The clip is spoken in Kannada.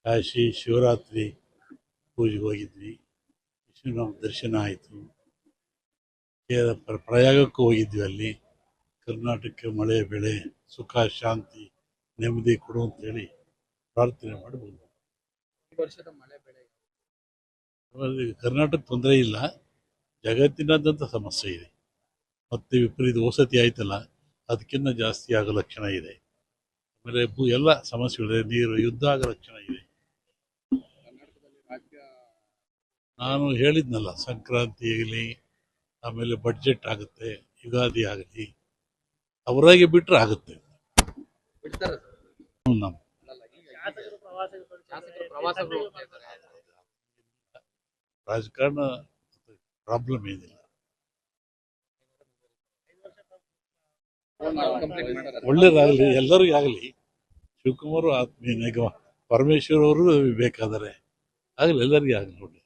ಕಾಶಿ ಶಿವರಾತ್ರಿ ಪೂಜೆಗೆ ಹೋಗಿದ್ವಿ. ವಿಶ್ವನಾಥ ದರ್ಶನ ಆಯಿತು. ಪ್ರಯಾಗಕ್ಕೂ ಹೋಗಿದ್ವಿ. ಅಲ್ಲಿ ಕರ್ನಾಟಕಕ್ಕೆ ಮಳೆ ಬೆಳೆ ಸುಖ ಶಾಂತಿ ನೆಮ್ಮದಿ ಕೊಡು ಅಂತೇಳಿ ಪ್ರಾರ್ಥನೆ ಮಾಡಿ ಬಂದ್ವಿ. ಈ ವರ್ಷದ ಮಳೆ ಬೆಳೆ ಕರ್ನಾಟಕ ತೊಂದರೆ ಇಲ್ಲ, ಜಗತ್ತಿನಾದ್ಯಂತ ಸಮಸ್ಯೆ ಇದೆ. ಮತ್ತೆ ವಿಪರೀತ ವಸತಿ ಆಯ್ತಲ್ಲ, ಅದಕ್ಕಿಂತ ಜಾಸ್ತಿ ಆಗೋ ಲಕ್ಷಣ ಇದೆ. ಆಮೇಲೆ ಎಲ್ಲ ಸಮಸ್ಯೆಗಳಿದೆ, ನೀರು ಯುದ್ಧ ಆಗೋ ಲಕ್ಷಣ ಇದೆ. ಕರ್ನಾಟಕದಲ್ಲಿ ರಾಜ್ಯ ನಾನು ಹೇಳಿದ್ನಲ್ಲ, ಸಂಕ್ರಾಂತಿ ಆಗಲಿ, ಆಮೇಲೆ ಬಡ್ಜೆಟ್ ಆಗುತ್ತೆ, ಯುಗಾದಿ ಆಗಲಿ, ಅವರಾಗಿ ಬಿಟ್ಟರೆ ಆಗುತ್ತೆ. ಬಿಡ್ತಾರೆ ಸರ್. ನಮ್ಮ ಅಲ್ಲ, ಈಗ ಶಾಸಕರು ಪ್ರವಾಸಗಳು ಹೋಗ್ತಾ ಇದ್ದಾರೆ. ರಾಜಕಾರಣ ಪ್ರಾಬ್ಲಮ್ ಏನಿಲ್ಲ, ಕಂಪ್ಲೀಟ್ ಮಾಡ್ತಾರೆ. ಒಳ್ಳೇದಾಗಲಿ, ಎಲ್ಲರಿಗೂ ಆಗಲಿ. ಶಿವಕುಮಾರ್ ಆತ್ಮೀಯ ಪರಮೇಶ್ವರ್ ಅವರು ಬೇಕಾದರೆ ಆಗಲಿ, ಎಲ್ಲರಿಗೂ ಆಗಲಿ ನೋಡಿ.